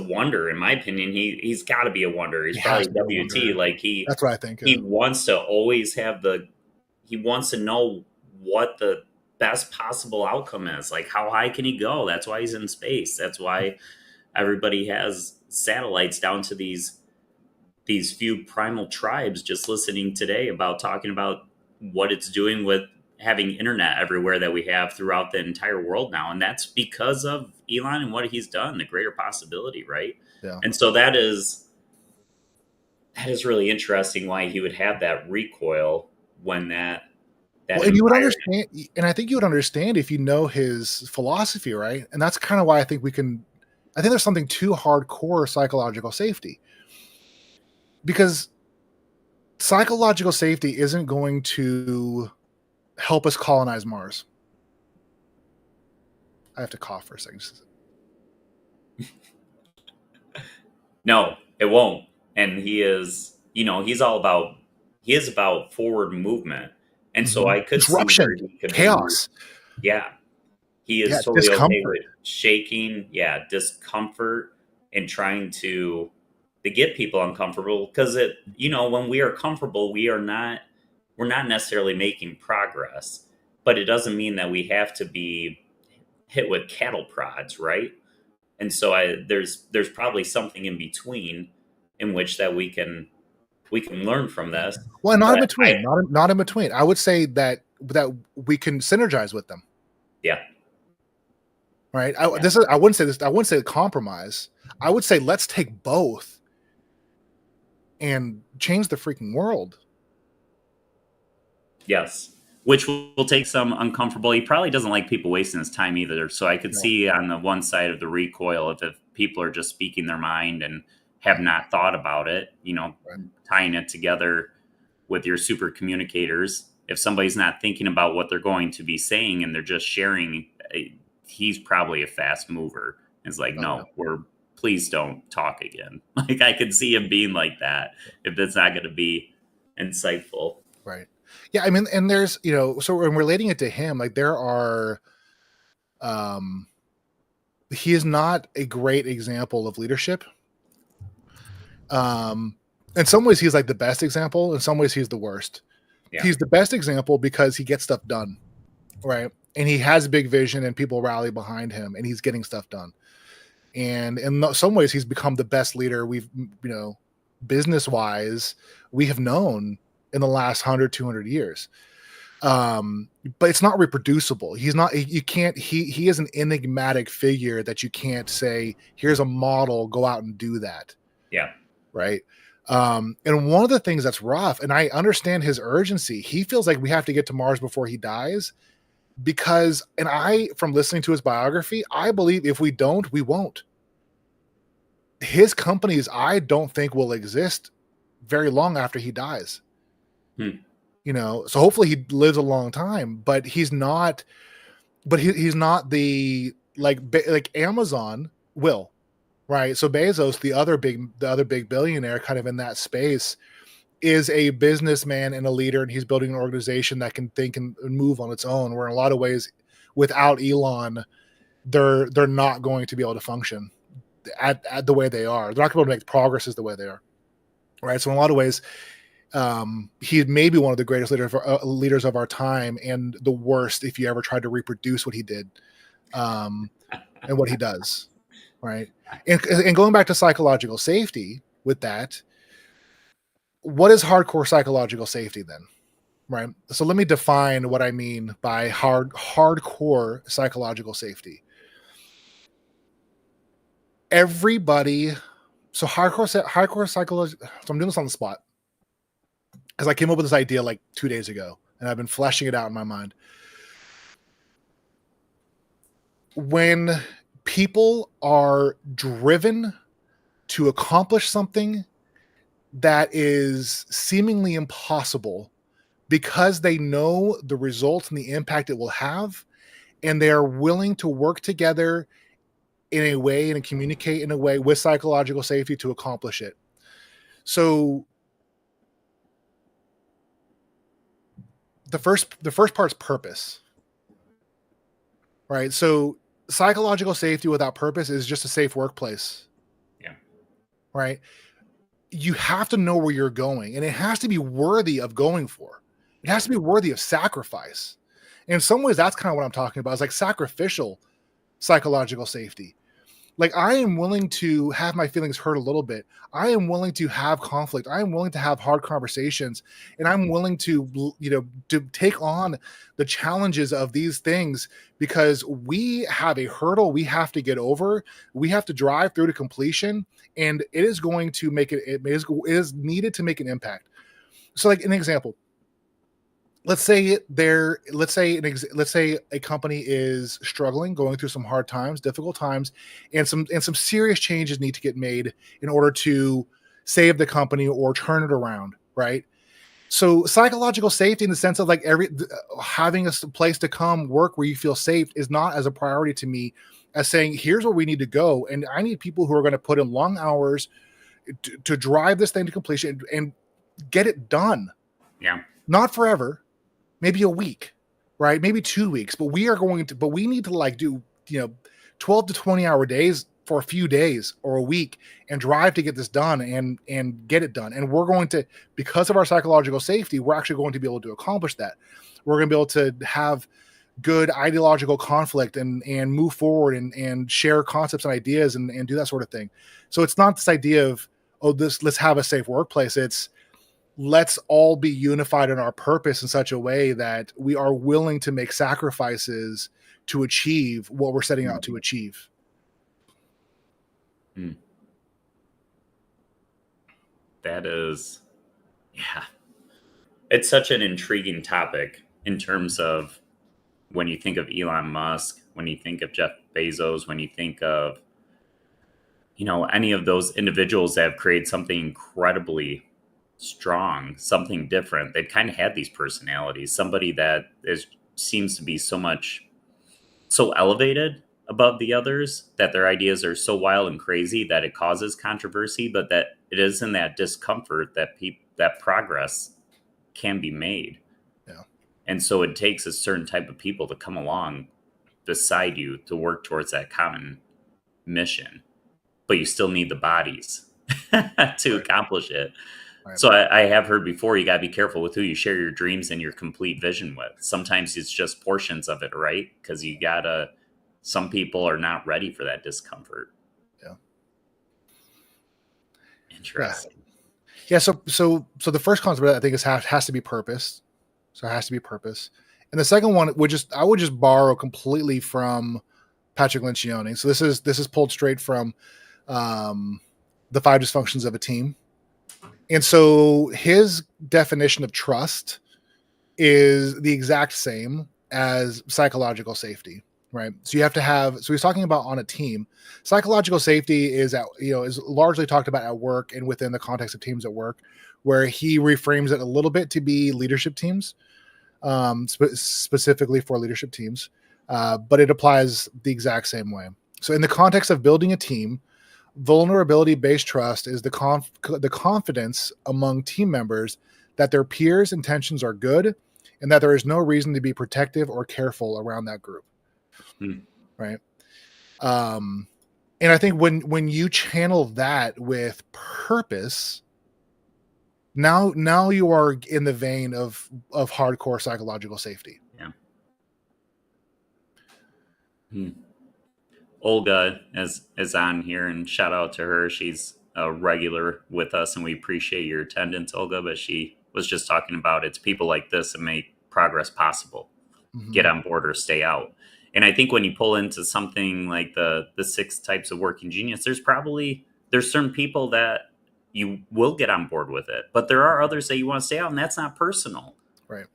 wonder. In my opinion, he's got to be a wonder. He's probably WT. Like that's what I think. He wants to always he wants to know what the best possible outcome is. Like, how high can he go? That's why he's in space. That's why everybody has satellites down to these few primal tribes. Just listening today about talking about what it's doing with having internet everywhere that we have throughout the entire world now. And that's because of Elon and what he's done, the greater possibility, right? Yeah. And so that is really interesting why he would have that recoil when that and you would understand, and I think you would understand if you know his philosophy, right? And that's kind of why I think there's something too hardcore psychological safety, because psychological safety isn't going to help us colonize Mars. I have to cough for a second. No, it won't. And he is about forward movement. And so I could disruption, see where he could chaos. He is totally okay with shaking, discomfort, and trying to get people uncomfortable, because when we are comfortable, we're not necessarily making progress. But it doesn't mean that we have to be hit with cattle prods, right? And so there's probably something in between in which that we can learn from this. Well, not in between. Not in between. I would say that we can synergize with them. Yeah. Right. I wouldn't say this. I wouldn't say compromise. I would say let's take both and change the freaking world. Yes. Which will take some uncomfortable. He probably doesn't like people wasting his time either. So I could see on the one side of the recoil, if people are just speaking their mind and have not thought about it, tying it together with your super communicators. If somebody's not thinking about what they're going to be saying and they're just sharing, he's probably a fast mover. It's like, please don't talk again. Like, I could see him being like that if that's not going to be insightful. Right. Yeah, I mean, and there's, so when relating it to him, like there are, he is not a great example of leadership. In some ways he's like the best example. In some ways he's the worst. Yeah. He's the best example because he gets stuff done, right? And he has a big vision and people rally behind him and he's getting stuff done. And in some ways he's become the best leader we've, business wise, we have known in the last 100, 200 years. But it's not reproducible. He is an enigmatic figure that you can't say, here's a model, go out and do that. Yeah. Right. And one of the things that's rough, and I understand his urgency, he feels like we have to get to Mars before he dies because, from listening to his biography, I believe if we don't, we won't. His companies, I don't think will exist very long after he dies. You know, so hopefully he lives a long time, but he's not. But he's not the like Amazon will, right? So Bezos, the other big billionaire, kind of in that space, is a businessman and a leader, and he's building an organization that can think and move on its own. Where in a lot of ways, without Elon, they're not going to be able to function at the way they are. They're not going to be able to make progress as the way they are, right? So in a lot of ways, he may be one of the greatest leaders of our time, and the worst if you ever tried to reproduce what he did, and what he does, right? And going back to psychological safety with that, what is hardcore psychological safety then, right? So let me define what I mean by hardcore psychological safety. Everybody, so hardcore psychology. So I'm doing this on the spot, because I came up with this idea like 2 days ago, and I've been fleshing it out in my mind. When people are driven to accomplish something that is seemingly impossible because they know the results and the impact it will have, and they are willing to work together in a way and communicate in a way with psychological safety to accomplish it. So the first part's purpose, right? So psychological safety without purpose is just a safe workplace. Yeah. Right. You have to know where you're going, and it has to be worthy of going for. It has to be worthy of sacrifice. And in some ways, that's kind of what I'm talking about. It's like sacrificial psychological safety. Like, I am willing to have my feelings hurt a little bit. I am willing to have conflict. I am willing to have hard conversations, and I'm willing to, to take on the challenges of these things, because we have a hurdle we have to get over. We have to drive through to completion, and it is going to make it. It is needed to make an impact. So, like an example. Let's say a company is struggling, going through some hard times, difficult times, and some serious changes need to get made in order to save the company or turn it around, right? So psychological safety, in the sense of like having a place to come work where you feel safe, is not as a priority to me as saying, here's where we need to go, and I need people who are going to put in long hours to drive this thing to completion and get it done. Yeah, not forever. Maybe a week, right? Maybe 2 weeks, but we need to like do, 12 to 20 hour days for a few days or a week, and drive to get this done and get it done. And we're going to, because of our psychological safety, we're actually going to be able to accomplish that. We're going to be able to have good ideological conflict and move forward and share concepts and ideas and do that sort of thing. So it's not this idea of, let's have a safe workplace. It's, let's all be unified in our purpose in such a way that we are willing to make sacrifices to achieve what we're setting out to achieve. That is, yeah. It's such an intriguing topic in terms of when you think of Elon Musk, when you think of Jeff Bezos, when you think of, any of those individuals that have created something incredibly strong, something different. They've kind of had these personalities. Somebody that seems to be so elevated above the others, that their ideas are so wild and crazy that it causes controversy, but that it is in that discomfort that progress can be made. Yeah. And so it takes a certain type of people to come along beside you to work towards that common mission, but you still need the bodies to accomplish it. Right. So I have heard before, you got to be careful with who you share your dreams and your complete vision with. Sometimes it's just portions of it, right? Because some people are not ready for that discomfort. Yeah. Interesting. Yeah. So the first concept, I think, has to be purpose. So it has to be purpose. And the second one I would just borrow completely from Patrick Lencioni. So this is pulled straight from The 5 Dysfunctions of a Team. And so his definition of trust is the exact same as psychological safety, right? So you have to have, so he's talking about on a team. Psychological safety is largely talked about at work and within the context of teams at work, where he reframes it a little bit to be leadership teams, specifically for leadership teams, but it applies the exact same way. So in the context of building a team, vulnerability-based trust is the confidence among team members that their peers' intentions are good and that there is no reason to be protective or careful around that group. Right. And I think when you channel that with purpose, now you are in the vein of hardcore psychological safety. Yeah. Olga is on here, and shout out to her. She's a regular with us, and we appreciate your attendance, Olga. But she was just talking about it's people like this that make progress possible. Get on board or stay out. And I think when you pull into something like the 6 types of working genius, there's certain people that you will get on board with it, but there are others that you want to stay out, and that's not personal. Right.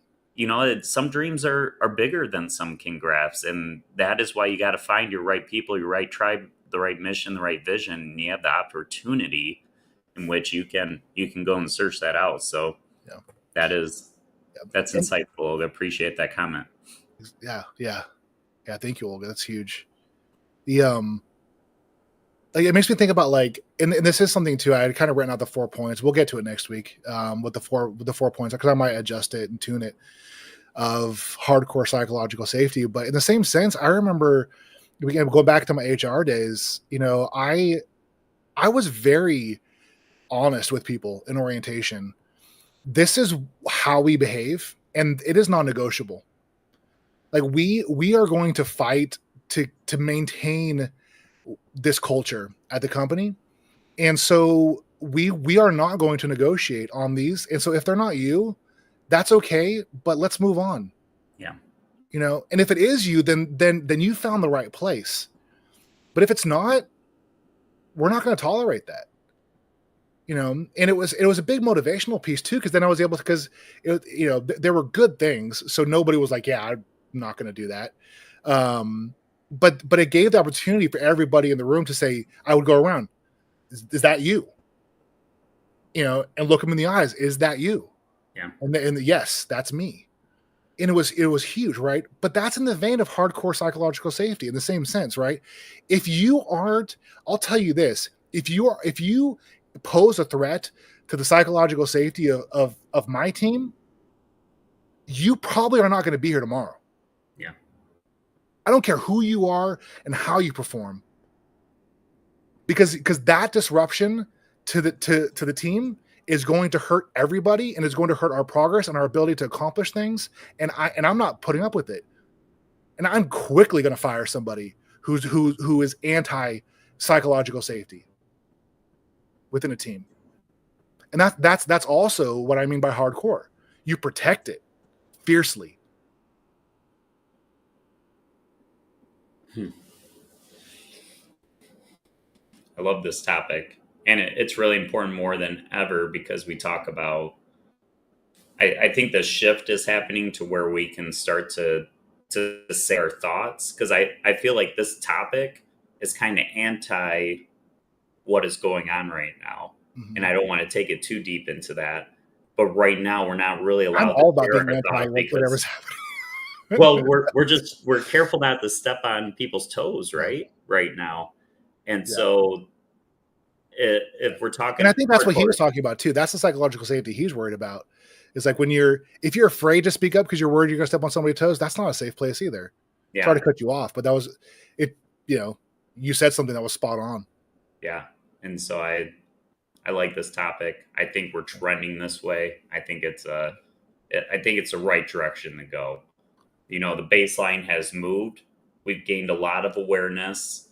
Some dreams are bigger than some king graphs, and that is why you got to find your right people, your right tribe, the right mission, the right vision, and you have the opportunity in which you can go and search that out. So that's insightful. I appreciate that comment. Yeah. Thank you, Olga. That's huge. It makes me think about and this is something too. I had kind of written out the 4 points. We'll get to it next week with the 4 points, because I might adjust it and tune it, of hardcore psychological safety. But in the same sense, I remember, we can go back to my HR days. I was very honest with people in orientation. This is how we behave, and it is non-negotiable. We are going to fight to maintain this culture at the company. And so we are not going to negotiate on these. And so if they're not you, that's okay, but let's move on. Yeah. And if it is you, then you found the right place. But if it's not, we're not going to tolerate that. And it was a big motivational piece too, because then I was able to, because there were good things. So nobody was like, yeah, I'm not going to do that. But it gave the opportunity for everybody in the room to say, I would go around, is that you? And look them in the eyes. Is that you? Yeah. And yes, that's me. And it was huge, right? But that's in the vein of hardcore psychological safety in the same sense, right? If you aren't, I'll tell you this, if you pose a threat to the psychological safety of my team, you probably are not going to be here tomorrow. Yeah. I don't care who you are and how you perform, because that disruption to the team is going to hurt everybody, and is going to hurt our progress and our ability to accomplish things. And I'm not putting up with it. And I'm quickly going to fire somebody who is anti psychological safety within a team. And that's also what I mean by hardcore. You protect it fiercely. I love this topic, and it's really important more than ever, because we talk about, I think the shift is happening to where we can start to say our thoughts, because I feel like this topic is kind of anti what is going on right now. And I don't want to take it too deep into that, but right now we're not really allowed to share our thoughts, because well, we're careful not to step on people's toes right now. And so if we're talking, and I think that's what he was talking about too. That's the psychological safety he's worried about. It's like if you're afraid to speak up because you're worried you're going to step on somebody's toes, that's not a safe place either. Yeah. Sorry to cut you off, but that was it. You said something that was spot on. Yeah. And so I like this topic. I think we're trending this way. I think it's the right direction to go. The baseline has moved. We've gained a lot of awareness,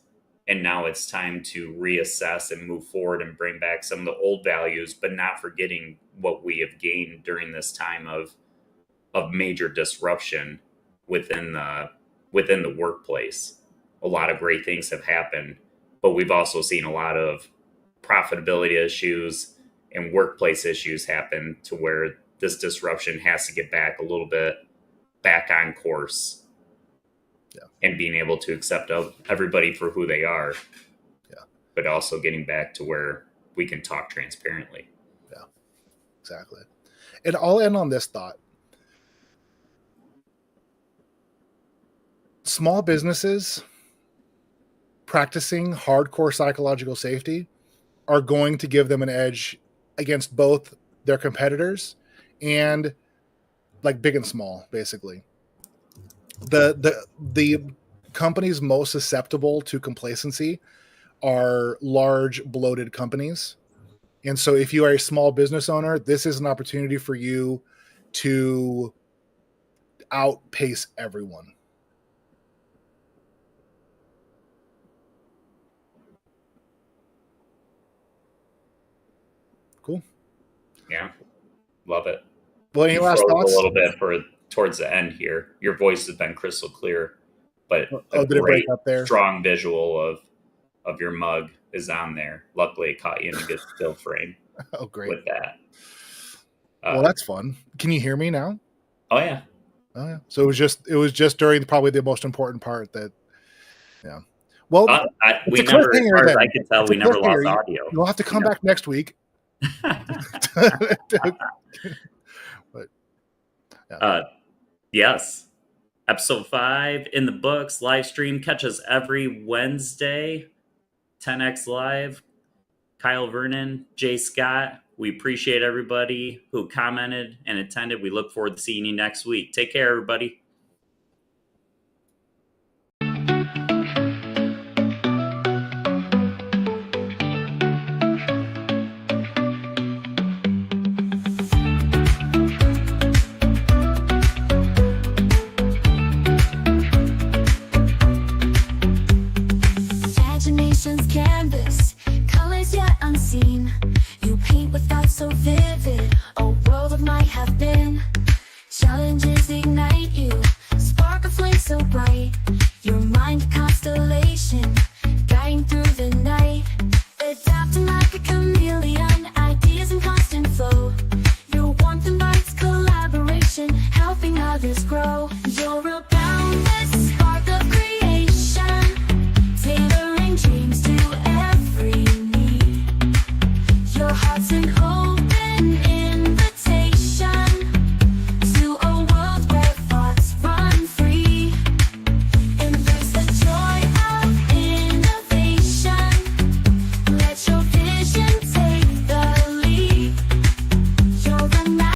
and now it's time to reassess and move forward and bring back some of the old values, but not forgetting what we have gained during this time of major disruption within the workplace. A lot of great things have happened, but we've also seen a lot of profitability issues and workplace issues happen, to where this disruption has to get back a little bit back on course. And being able to accept everybody for who they are, but also getting back to where we can talk transparently. Exactly. And I'll end on this thought. Small businesses practicing hardcore psychological safety are going to give them an edge against both their competitors and like big and small, basically. The companies most susceptible to complacency are large, bloated companies. And so if you are a small business owner, this is an opportunity for you to outpace everyone. Cool. Yeah. Love it. Well, any last thoughts? A little bit towards the end here. Your voice has been crystal clear, but did it break up there? Strong visual of your mug is on there. Luckily, it caught you in a good still frame. Oh, great. With that. Well, that's fun. Can you hear me now? Oh yeah. Oh yeah. So it was just during probably the most important part that. Yeah. Well, we never, as far as I can tell, we never lost audio. You'll have to come back next week. But, yeah. Yes. Episode 5 in the books. Live stream. Catch us every Wednesday. 10X Live. Kyle Vernon, Jay Scott. We appreciate everybody who commented and attended. We look forward to seeing you next week. Take care, everybody. Imagination's canvas, colors yet unseen. You paint with thoughts so vivid, a world of might have been. Challenges ignite you, spark a flame so bright. Your mind a constellation, guiding through the night. Adapting like a chameleon, ideas in constant flow. Your warmth invites collaboration, helping others grow. You're a